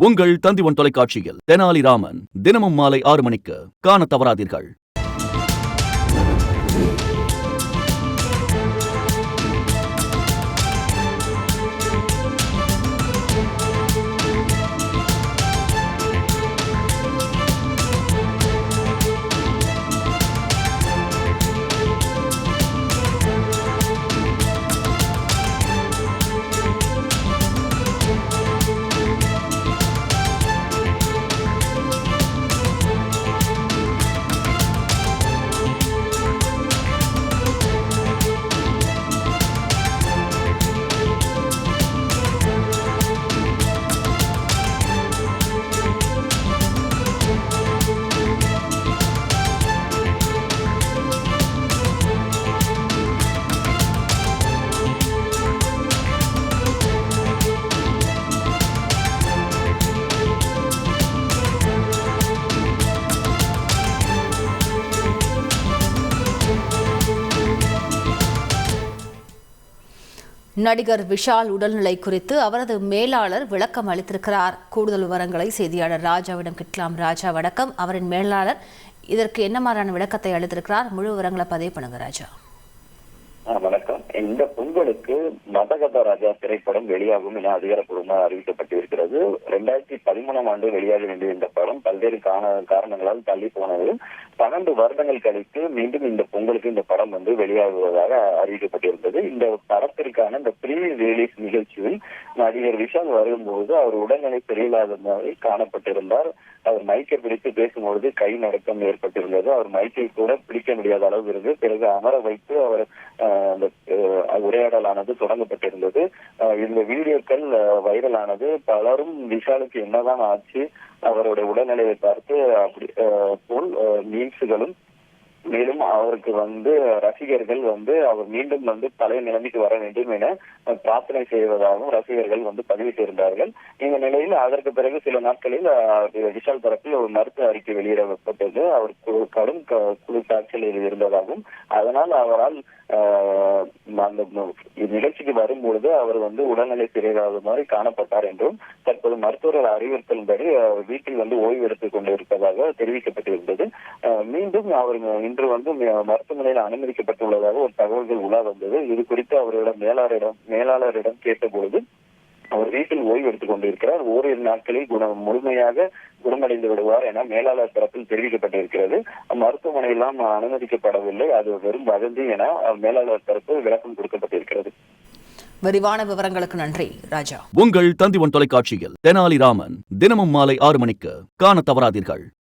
உங்கள் தந்திவன் தொலைக்காட்சியில் தெனாலிராமன் தினமும் மாலை 6 மணிக்கு காணத் தவறாதீர்கள். நடிகர் விஷால் உடல்நிலை குறித்து அவரது மேலாளர் விளக்கம் அளித்திருக்கிறார். கூடுதல் விவரங்களை செய்தியாளர் ராஜாவிடம் கேட்கலாம். ராஜா வணக்கம். அவரின் மேலாளர் இதற்கு என்ன மாதிரியான விளக்கத்தை அளித்திருக்கிறார்? முழு விவரங்களை பதிவு பண்ணுங்க ராஜா. வணக்கம். இந்த பொங்கலுக்கு மதகத ராஜா திரைப்படம் வெளியாகும் என அதிகாரப்பூர்வமாக அறிவிக்கப்பட்டிருக்கிறது. 2013ஆம் ஆண்டு வெளியாக வேண்டிய இந்த படம் பல்வேறு காரணங்களால் தள்ளி போனது. 12 வருடங்கள் கழித்து மீண்டும் இந்த பொங்கலுக்கு இந்த படம் வெளியாகுவதாக அறிவிக்கப்பட்டிருந்தது. இந்த படத்திற்கான இந்த ப்ரீ ரிலீஸ் நிகழ்ச்சியில் நடிகர் விஷால் வரும்போது அவர் உடல்நிலை சரியில்லாத மாதிரி காணப்பட்டிருந்தார். அவர் மைக்கை பிடித்து பேசும்பொழுது கை நடுக்கம் ஏற்பட்டிருந்தது. அவர் மைக்கை கூட பிடிக்க முடியாத அளவு இருந்து பிறகு அமர வைத்து அவர் அந்த உரையாடலானது தொடங்கப்பட்டிருந்தது. இந்த வீடியோக்கள் வைரல் ஆனது. பலரும் விஷாலுக்கு என்னதான் ஆச்சு, அவருடைய உடல்நிலையை பார்த்து அப்படி போல் மீம்ஸுகளும், மேலும் அவருக்கு ரசிகர்கள் அவர் மீண்டும் பழைய நிலைமைக்கு வர வேண்டும் என பிரார்த்தனை செய்வதாகவும் ரசிகர்கள் பதிவிட்டிருந்தார்கள். இந்த நிலையில் அதற்கு பிறகு சில நாட்களில் விஷால் தரப்பில் ஒரு மருத்துவ அறிக்கை வெளியிடப்பட்டது. அவர் கடும் குழு காய்ச்சலில் இருந்ததாகவும் அதனால் அவரால் அந்த நிகழ்ச்சிக்கு வரும்பொழுது அவர் உடல்நிலை சரியாகாத மாதிரி காணப்பட்டார் என்றும் தற்போது மருத்துவர்கள் அறிவுறுத்தலின்படி வீட்டில் ஓய்வு எடுத்துக் கொண்டு இருப்பதாக தெரிவிக்கப்பட்டிருந்தது. மீண்டும் அவர் இன்று மருத்துவமனையில் அனுமதிக்கப்பட்டுள்ளதாக ஒரு தகவல்கள் உலா வந்தது. இது குறித்து அவரிடம் மேலாளரிடம் கேட்டபொழுது அவர் வீட்டில் ஓய்வு எடுத்துக் கொண்டிருக்கிறார், ஓரிரு நாட்களில் முழுமையாக குணமடைந்து விடுவார் என மேலாளர் தரப்பில் தெரிவிக்கப்பட்டிருக்கிறது. மருத்துவமனையெல்லாம் அனுமதிக்கப்படவில்லை, அது வெறும் வதந்தி என மேலாளர் தரப்பு விளக்கம் கொடுக்கப்பட்டிருக்கிறது. விரிவான விவரங்களுக்கு நன்றி ராஜா. உங்கள் தந்திவன் தொலைக்காட்சியில் தெனாலிராமன் தினமும் மாலை 6 மணிக்கு காணத் தவறாதீர்கள்.